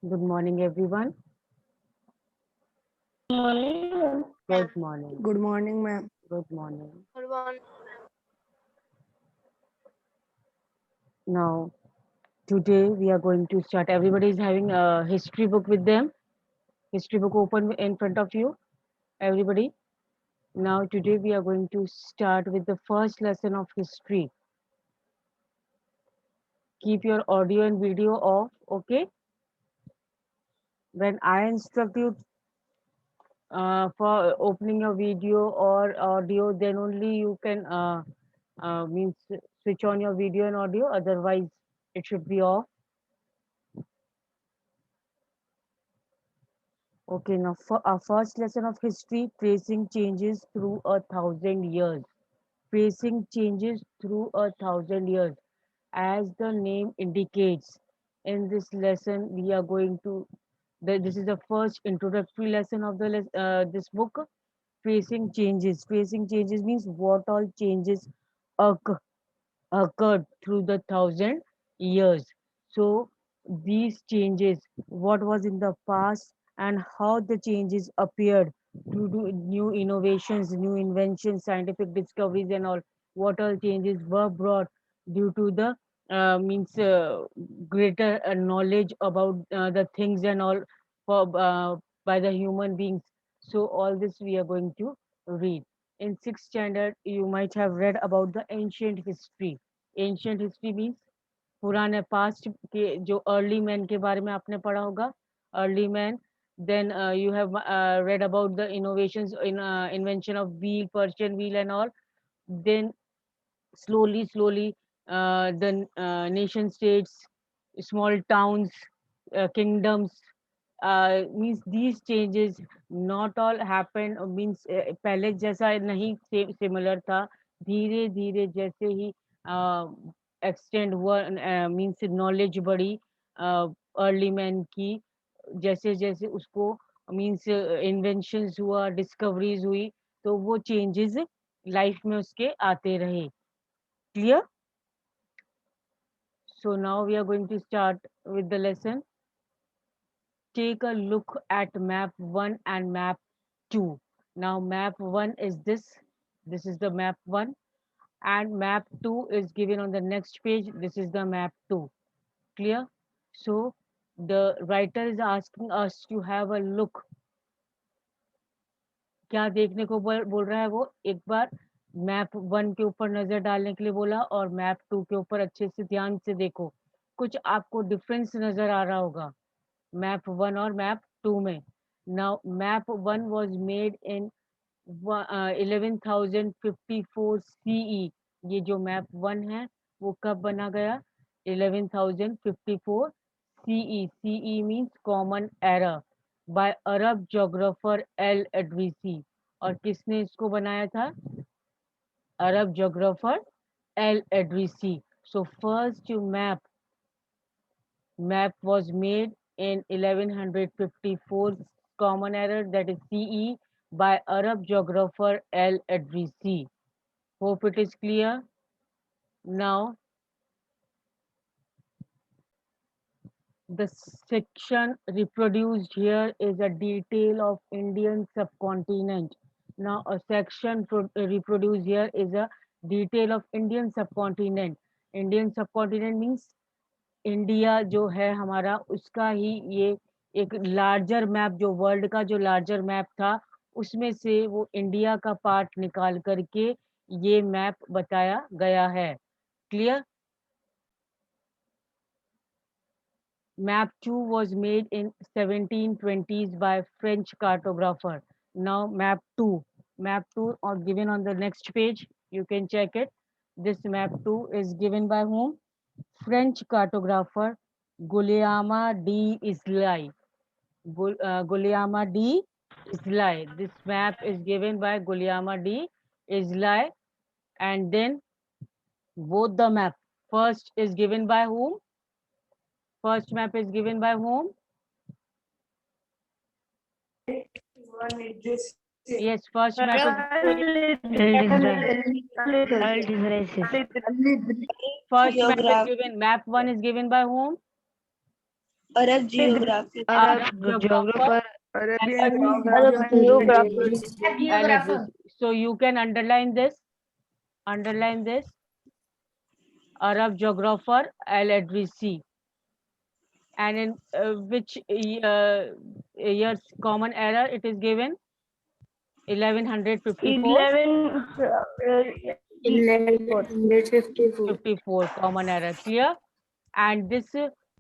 Good morning, everyone. Morning. Good morning. Good morning, ma'am. Good morning. Good morning. Now, today we are going to start. Everybody is having a history book with them. History book open in front of you. Everybody. Now, today we are going to start with the first lesson of history. Keep your audio and video off, okay? When I instruct you for opening your video or audio, then only you can means switch on your video and audio. Otherwise, it should be off. Okay, now for our first lesson of history, tracing changes through 1,000 years. Tracing changes through 1,000 years. As the name indicates, in this lesson, we are going to, this is the first introductory lesson of the this book, tracing changes. Tracing changes means what all changes occur occurred through the 1,000 years. So these changes, what was in the past and how the changes appeared due to new innovations, new inventions, scientific discoveries and all, what all changes were brought due to the means greater knowledge about the things and all for by the human beings. So all this we are going to read. In sixth standard, you might have read about the ancient history. Ancient history means पुराने past के जो early man के बारे में आपने पढ़ा होगा early man then you have read about the innovations in invention of wheel Persian wheel and all then slowly the nation states small towns kingdoms means these changes not all happen means पहले जैसा नहीं similar था धीरे धीरे जैसे ही extend हुआ means knowledge बढ़ी early man की जैसे जैसे उसको मीन्स इन्वेंशंस हुआ डिस्कवरीज हुई तो वो चेंजेस लाइफ में उसके आते रहे clear so now we are going to start with the lesson take a look at map 1 and map 2. Now map 1 is this is the map 1 and map 2 is given on the next page. This is the map 2. Clear? So the writer is asking us to have a look. क्या देखने को बोल रहा है वो एक बार map 1 के ऊपर नजर डालने के लिए बोला और मैप 2 के ऊपर अच्छे से ध्यान से देखो कुछ आपको डिफरेंस नजर आ रहा होगा मैप 1 और मैप 2 में now map 1 was made in 11,054 CE ये जो मैप 1 है वो कब बना गया 11,054 CE CE means common era by Arab geographer al Idrisi और किसने इसको बनाया था Arab geographer al Idrisi so first map was made in 1154 common era that is CE by Arab geographer Al Adrisi. Hope it is clear. Now the section reproduced here is a detail of Indian subcontinent. Now a section reproduced here is a detail of Indian subcontinent. Indian subcontinent means India जो है हमारा उसका ही ये एक larger map जो world का जो larger map था उसमें से वो इंडिया का पार्ट निकाल करके ये मैप बताया गया है clear map 2 was made in 1720s by French cartographer now map 2 are given on the next page you can check it this map 2 is given by whom French cartographer Guillaume de Islay. Guillaume de Islay. This map is given by Guillaume de Islay, and then both the map. First is given by whom? First map is given by whom? Yes, first map is first map is given. Map 1 is given by whom? Arab geography. Arab geographer Arabian Arab geography. and literacy. So you can underline this. Underline this. Arab geographer Al-Idrisi. And in which year's common era it is given? 1154. 1154. 54 common era. Clear? And this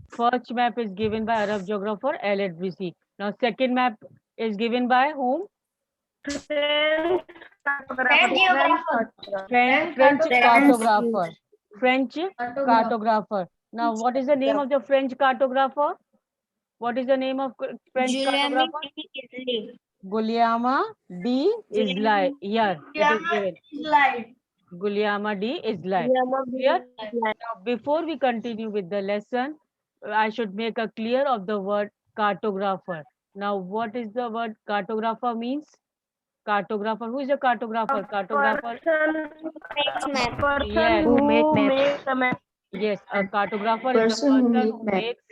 first map is given by Arab geographer Al-Idrisi. Now second map is given by whom? French cartographer. French cartographer. Now what is the name of the French cartographer? What is the name of French cartographer? Guillaume de Isla. Here it is given. Guillaume de Isla. Clear? Now, before we continue with the lesson, I should make a clear of the word cartographer. Now, what is the word cartographer means? Cartographer. Who is a cartographer? Cartographer. Yes. who make maps. Yes. A cartographer is the Person who person make who map. makes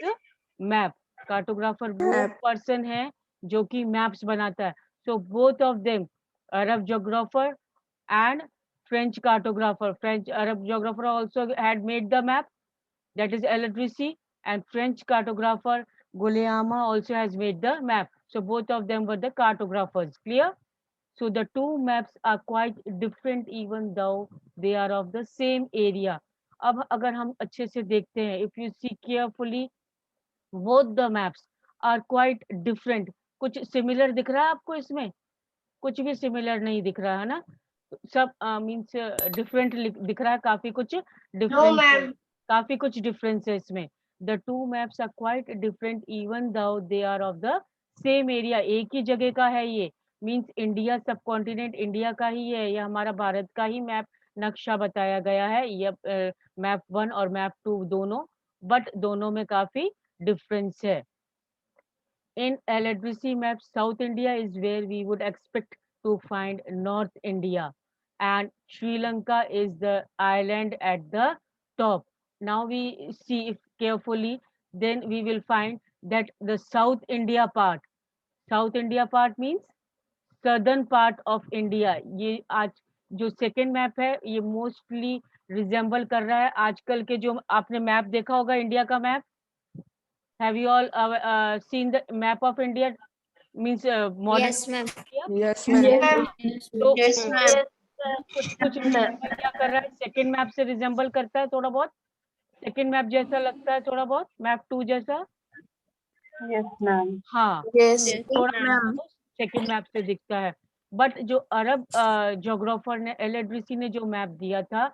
map. Cartographer वो person है जो कि maps बनाता है. So both of them, Arab geographer and French cartographer. French Arab geographer also had made the map. That is Al-Idrisi, and French cartographer Guillaume also has made the map. So both of them were the cartographers. Clear? So the two maps are quite different even though they are of the same area. अब अगर हम अच्छे से देखते हैं, if you see carefully, both the maps are quite different. कुछ similar दिख रहा है आपको इसमें? कुछ भी similar नहीं दिख रहा है ना? सब मीन्स डिफरेंट दिख रहा है, काफी कुछ डिफरेंस काफी कुछ डिफरेंस है इसमें. The two maps are quite different even though they are of the same area. एक ही जगह का है ये. Means India subcontinent India का ही है. ये हमारा भारत का ही मैप नक्शा बताया गया है. ये मैप 1 और मैप 2 दोनों, बट दोनों में काफी डिफरेंस है. In Al-Idrisi map, South India is where we would expect to find North India, and Sri Lanka is the island at the top. Now we see if carefully, then we will find that the South India part means southern part of India. ये आज जो second map है, ये mostly resemble कर रहा है आजकल के जो आपने मैप देखा होगा इंडिया का map. Have you all seen the map of India? Means modern Yes, ma'am. Yes, ma'am. तो Yes, ma'am. कुछ कुछ रिजेंबल क्या कर रहा है, सेकंड मैप से रिजेंबल करता है थोड़ा बहुत. सेकंड मैप जैसा लगता है थोड़ा बहुत, मैप 2 जैसा. Yes, ma'am. हाँ, Yes. थोड़ा सेकंड मैप से दिखता है. बट जो अरब जोग्राफर ने एल-इडरिसी ने जो मैप दिया था,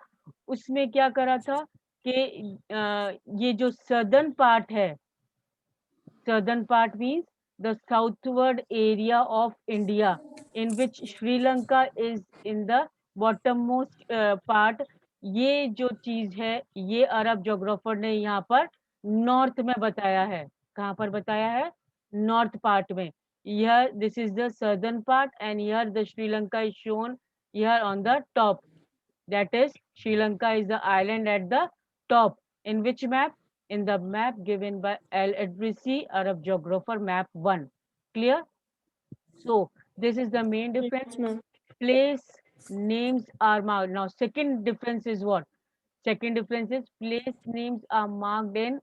उसमें क्या करा था कि ये जो सदर्न पार्ट है, southern part means the southward area of India, in which Sri Lanka is in the bottommost part. ये जो चीज है, ये अरब जोग्राफर ने यहाँ पर नॉर्थ में बताया है. कहाँ पर बताया है? नॉर्थ पार्ट में. Here this is the southern part and here the Sri Lanka is shown here on the top. That is, Sri Lanka is the island at the top. In which map? In the map given by Al-Idrisi, Arab geographer, map 1. Clear? So, this is the main difference. Place names are marked. Now, second difference is what? Second difference is place names are marked in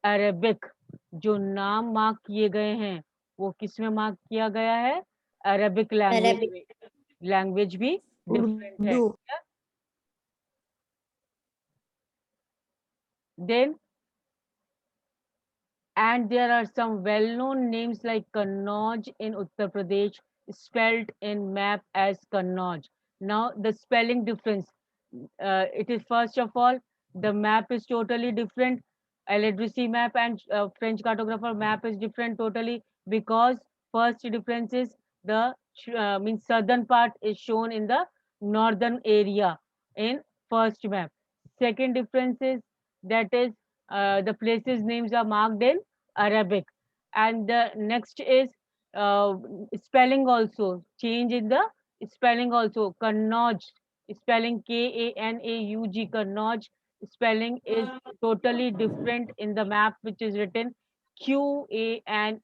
Arabic. जो नाम mark किए गए हैं, वो किस में mark किया गया है? अरबिक लैंग्वेज में. लैंग्वेज भी डिफरेंट है. Then, and there are some well-known names like Kannauj in Uttar Pradesh, spelled in map as Kannauj. Now, the spelling difference. It is first of all, the map is totally different. Al-Idrisi map and French cartographer map is different totally, because first difference is the means southern part is shown in the northern area in first map. Second difference is that is the places names are marked in Arabic, and the next is uh, spelling also change in the spelling also. Kannauj spelling K-A-N-A-U-G, Kannauj spelling is totally different in the map which is written Quanauga.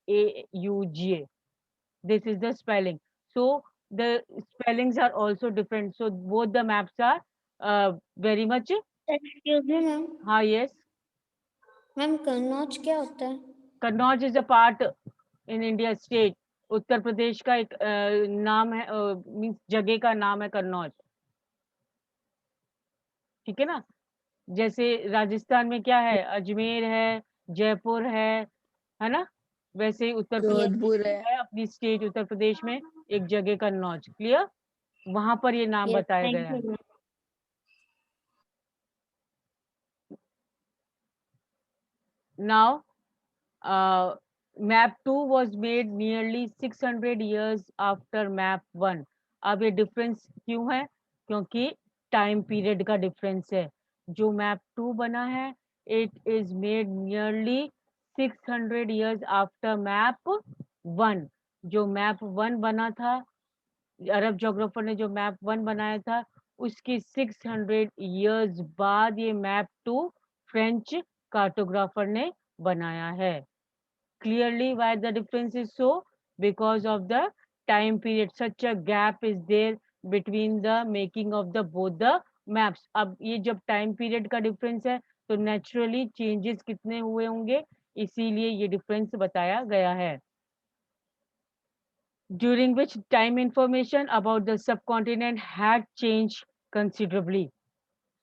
This is the spelling. So the spellings are also different. So both the maps are very much. Excuse me ma'am हाँ, yes. Ma'am Kannauj क्या होता है? Kannauj is a part in India state. Uttar Pradesh का एक नाम है, means जगह का नाम है कन्नौज. ठीक है ना. जैसे राजस्थान में क्या है, अजमेर है, जयपुर है ना. वैसे ही उत्तर प्रदेश जोधपुर है. है अपनी स्टेट उत्तर प्रदेश में एक जगह कन्नौज. क्लियर. वहां पर ये नाम यस बताया थैंक गया है. You Now, map 2 was made nearly 600 years after map 1. अब ये डिफरेंस क्यों है? क्योंकि टाइम पीरियड का डिफरेंस है. जो मैप 2 बना है, it is made nearly 600 years after map 1. जो मैप 1 बना था, अरब जोग्राफर ने जो मैप 1 बनाया था, उसकी 600 years बाद ये मैप 2 फ्रेंच कार्टोग्राफर ने बनाया है. Clearly why the difference is so? Because of the time period. Such a gap is there between the making of the both the maps. अब ये जब time period का difference है, तो naturally changes कितने हुए होंगे, इसीलिए ये difference बताया गया है. During which time information about the subcontinent had changed considerably.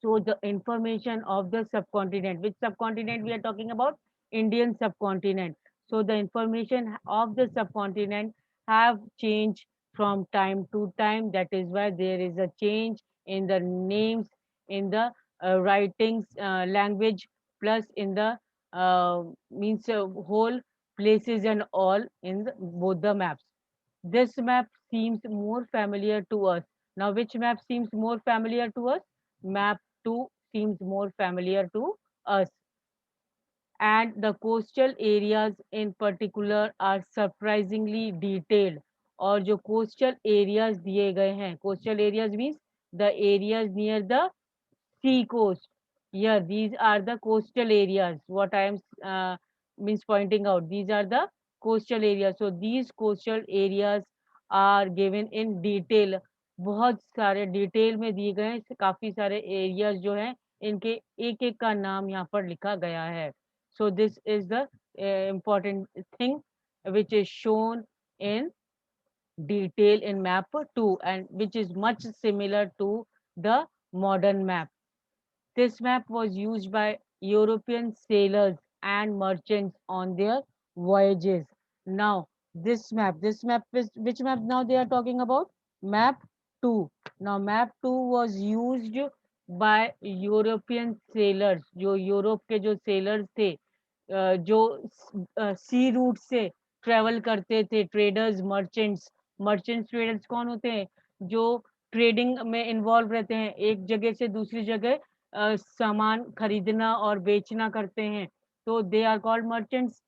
So the information of the subcontinent, which subcontinent we are talking about? Indian subcontinent. So the information of the subcontinent have changed from time to time. That is why there is a change in the names, in the writings, language, plus in the means whole places and all in both the maps. This map seems more familiar to us. Now, which map seems more familiar to us? Map 2 seems more familiar to us. And the coastal areas in particular are surprisingly detailed. और जो coastal areas दिए गए हैं, coastal areas means the areas near the sea coast. Yeah, these are the coastal areas. What I am means pointing out. These are the coastal areas. So these coastal areas are given in detail. बहुत सारे detail में दिए गए हैं. काफी सारे areas जो हैं, इनके एक एक का नाम यहाँ पर लिखा गया है. So this is the important thing which is shown in detail in map 2, and which is much similar to the modern map. This map was used by European sailors and merchants on their voyages. Now, this map is, which map now they are talking about? Map 2. Now, map 2 was used by European sailors. जो Europe के जो sailors थे, जो सी root से travel करते थे, traders, merchants traders कौन होते हैं? जो ट्रेडिंग में इन्वॉल्व रहते हैं, एक जगह से दूसरी जगह सामान खरीदना और बेचना करते हैं, तो they are called merchants.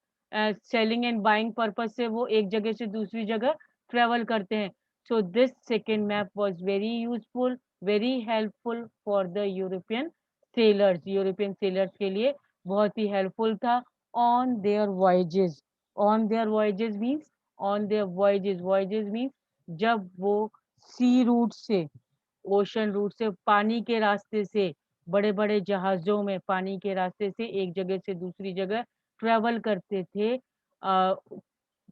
Selling and buying purpose से वो एक जगह से दूसरी जगह ट्रेवल करते हैं. So this second map was very useful, very helpful for the European sellers के लिए बहुत ही हेल्पफुल था. On their voyages. On their voyages means, on their voyages means जब वो सी रूट से, ओशन रूट से, पानी के रास्ते से, बड़े बड़े जहाजों में पानी के रास्ते से एक जगह से दूसरी जगह ट्रेवल करते थे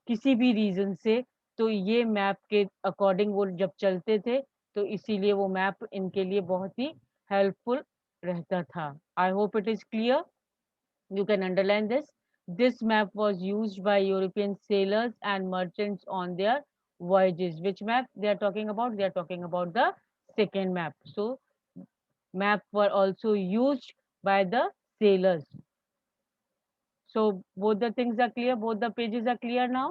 किसी भी रीजन से, तो ये मैप के अकॉर्डिंग वो जब चलते थे, तो इसीलिए वो मैप इनके लिए बहुत ही हेल्पफुल रहता था. I hope it is clear. You can underline this. This map was used by European sailors and merchants on their voyages. Which map they are talking about? They are talking about the second map. So map were also used by the sailors. So both the things are clear. Both the pages are clear now.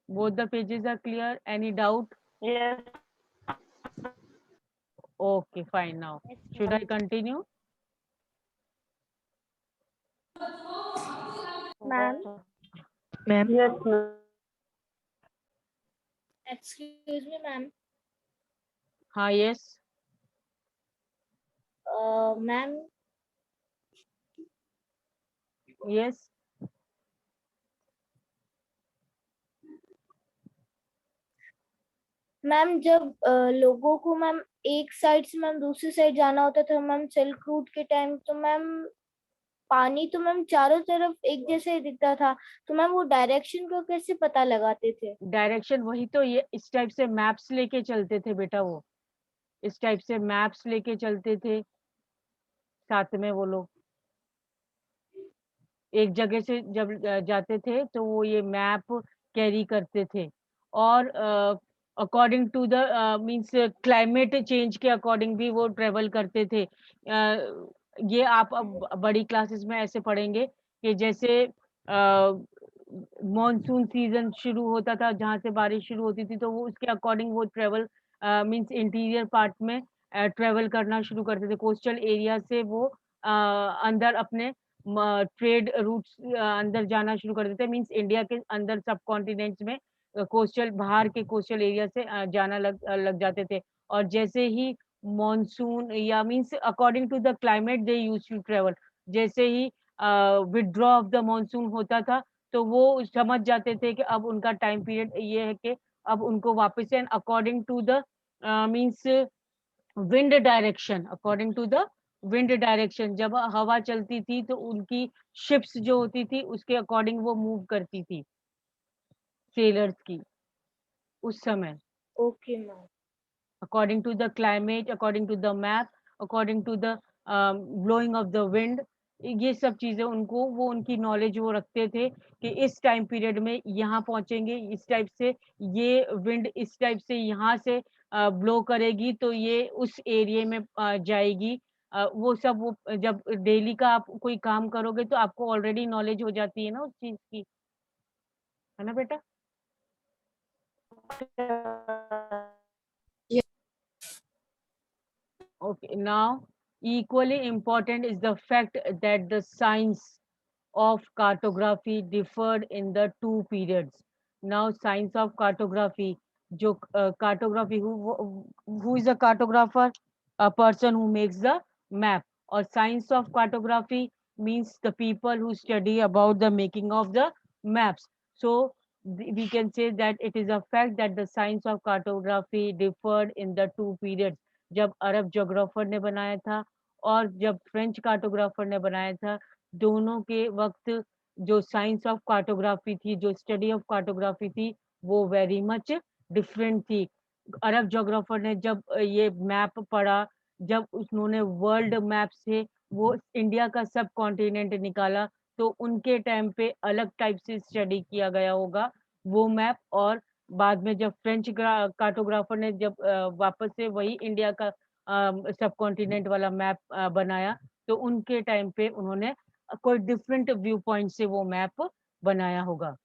Both the pages are clear. Any doubt? Yes. Okay, fine. Now should I continue? Ma'am Ma'am. Yes, ma'am. Excuse me ma'am हाँ, yes. Ma'am Yes. Ma'am जब लोगों को ma'am एक side से ma'am दूसरी side जाना होता था मैम सिल्क रूट के टाइम, तो मैम पानी तो मैम चारों तरफ एक जैसे ही दिखता था, तो मैम वो डायरेक्शन को कैसे पता लगाते थे? डायरेक्शन वही तो, ये इस टाइप से मैप्स लेके चलते थे बेटा, वो इस टाइप से मैप्स लेके चलते थे साथ में वो लोग। एक जगह से जब जाते थे तो वो ये मैप कैरी करते थे, और according to the means climate change के अकॉर्डिंग भी वो ट्रेवल करते थे। ये आप अब बड़ी क्लासेस में ऐसे पढ़ेंगे कि जैसे मॉनसून सीजन शुरू होता था, जहाँ से बारिश शुरू होती थी, तो वो उसके अकॉर्डिंग वो ट्रेवल मींस इंटीरियर पार्ट में ट्रेवल करना शुरू करते थे। कोस्टल एरिया से वो अंदर अपने ट्रेड रूट्स अंदर जाना शुरू कर देते हैं, मींस इंडिया के अंदर सब कॉन्टिनेंट्स में कोस्टल, बाहर के कोस्टल एरिया से जाना लग जाते थे। और जैसे ही मॉनसून या means according to the climate they use to travel, जैसे ही विथड्रॉ ऑफ द मॉनसून होता था, तो वो समझ जाते थे कि अब उनका टाइम पीरियड ये है कि अब उनको वापस से, according to the means wind direction, according to the wind direction, जब हवा चलती थी तो उनकी शिप्स जो होती थी उसके अकॉर्डिंग वो मूव करती थी, सेलर्स की उस समय, okay ma'am. according to the climate, according to the map, according to the blowing of the wind। ये सब चीजें उनको, वो उनकी नॉलेज वो रखते थे कि इस टाइम पीरियड में यहाँ पहुंचेंगे, इस टाइप से ये विंड इस टाइप से यहाँ से ब्लो करेगी तो ये उस एरिया में जाएगी। वो सब वो जब डेली का आप कोई काम करोगे तो आपको ऑलरेडी नॉलेज हो जाती है ना उस चीज की, है ना बेटा? Okay, now equally important is the fact that the science of cartography differed in the two periods. Now, science of cartography, जो cartography, who is a cartographer? A person who makes the map. Or science of cartography means the people who study about the making of the maps. So we can say that it is a fact that the science of cartography differed in the two periods. जब अरब geographer ने बनाया था और जब French cartographer ने बनाया था, दोनों के वक्त जो साइंस ऑफ कार्टोग्राफी थी, जो स्टडी ऑफ कार्टोग्राफी थी, वो वेरी मच डिफरेंट थी। अरब जोग्राफर ने जब ये मैप पढ़ा, जब उन्होंने वर्ल्ड मैप से वो इंडिया का सब कॉन्टिनेंट निकाला, तो उनके टाइम पे अलग टाइप से स्टडी किया गया होगा वो मैप। और बाद में जब फ्रेंच कार्टोग्राफर ने जब वापस से वही इंडिया का सब कॉन्टिनेंट वाला मैप बनाया, तो उनके टाइम पे उन्होंने कोई डिफरेंट व्यू पॉइंट से वो मैप बनाया होगा।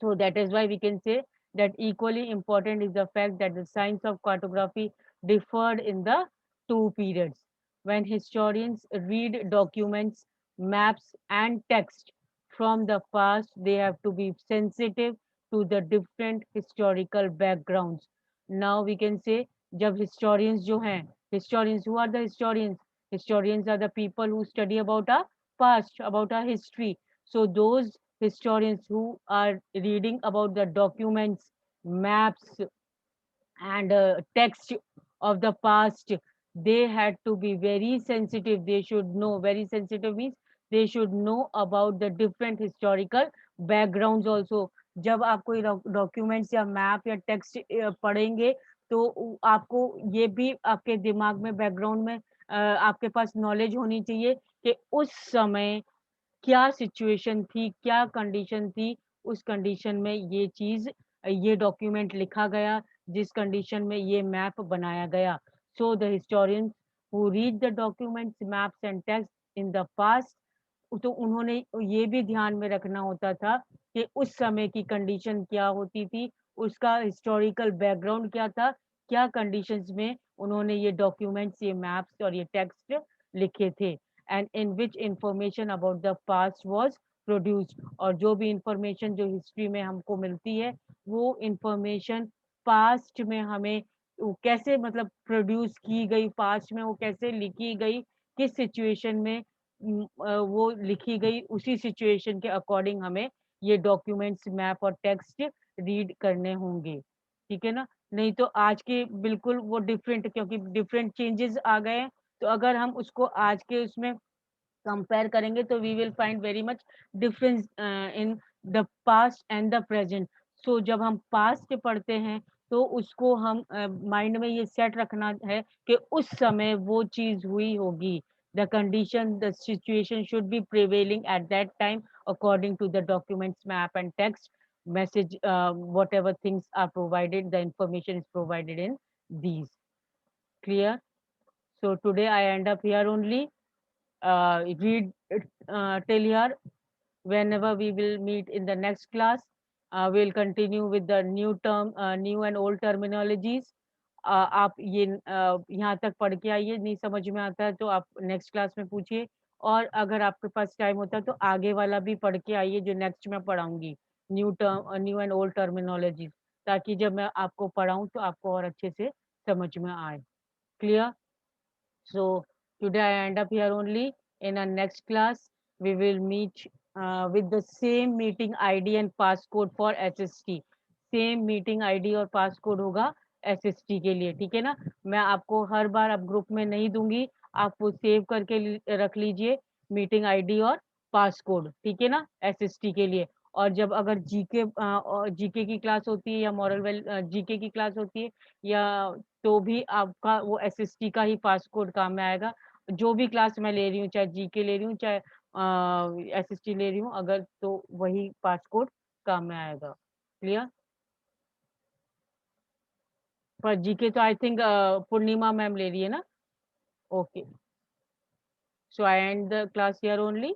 So that is why we can say that equally important is the fact that the science of cartography differed in the two periods. When historians read documents, maps, and text from the past, they have to be sensitive to the different historical backgrounds. Now we can say, जब historians जो हैं, historians, who are the historians? Historians are the people who study about our past, about our history. So those historians who are reading about the documents, maps, and text of the past, they had to be very sensitive. They should know, very sensitive means they should know about the different historical backgrounds also. जब आप कोई documents या map या text पढ़ेंगे, तो आपको ये भी आपके दिमाग में, बैकग्राउंड में आपके पास नॉलेज होनी चाहिए कि उस समय क्या सिचुएशन थी, क्या कंडीशन थी, उस कंडीशन में ये चीज़, ये डॉक्यूमेंट लिखा गया, जिस कंडीशन में ये मैप बनाया गया। So the historians who read the documents, maps and text in the past, तो उन्होंने ये भी ध्यान में रखना होता था कि उस समय की कंडीशन क्या होती थी, उसका हिस्टोरिकल बैकग्राउंड क्या था, क्या कंडीशंस में उन्होंने ये डॉक्यूमेंट्स, ये मैप्स और ये टेक्स्ट लिखे थे, and in which information about the past was produced. और जो भी इंफॉर्मेशन जो हिस्ट्री में हमको मिलती है, वो इंफॉर्मेशन पास्ट में हमें वो कैसे मतलब प्रोड्यूस की गई, पास्ट में वो कैसे लिखी गई, किस सिचुएशन में, वो लिखी गई उसी सिचुएशन के अकॉर्डिंग हमें ये डॉक्यूमेंट्स, मैप और टेक्स्ट रीड करने होंगे, ठीक है ना? नहीं तो आज के बिल्कुल वो डिफरेंट, क्योंकि डिफरेंट चेंजेस आ गए हैं, तो अगर हम उसको आज के उसमें कंपेयर करेंगे तो we will find very much difference in the past and the present. So जब हम पास्ट पढ़ते हैं तो उसको हम माइंड में ये सेट रखना है कि उस समय वो चीज हुई होगी। The condition, the situation should be prevailing at that time according to the documents, map and text message, whatever things are provided, the information is provided in these. Clear? So today I end up here only. Read till here. Whenever we will meet in the next class, we'll continue with the new and old terminologies. आप ये यहाँ तक पढ़ के आइए, नहीं समझ में आता है तो आप नेक्स्ट क्लास में पूछिए, और अगर आपके पास टाइम होता है तो आगे वाला भी पढ़ के आइए जो नेक्स्ट मैं पढ़ाऊंगी, न्यू एंड ओल्ड टर्मिनोलॉजी, ताकि जब मैं आपको पढ़ाऊं तो आपको और अच्छे से समझ में आए। Clear? So today I end up here only. In our next class, we will meet with the same meeting ID and passcode for SST. Same meeting ID और passcode होगा SST के लिए, ठीक है ना? मैं आपको हर बार अब ग्रुप में नहीं दूंगी, आप वो सेव करके रख लीजिए, मीटिंग आईडी और पासकोड, ठीक है ना, SST के लिए। और जब अगर जीके की क्लास होती है या मॉरल वेल जीके की क्लास होती है, या तो भी आपका वो एसएसटी का ही पासकोड काम में आएगा। जो भी क्लास मैं ले रही हूँ, चाहे जीके ले रही हूँ, चाहे एसएसटी ले रही हूँ, अगर तो वही पासकोड काम में आएगा। क्लियर? पर जीके तो आई थिंक पूर्णिमा मैम ले रही है ना? Okay, so I and the class here only.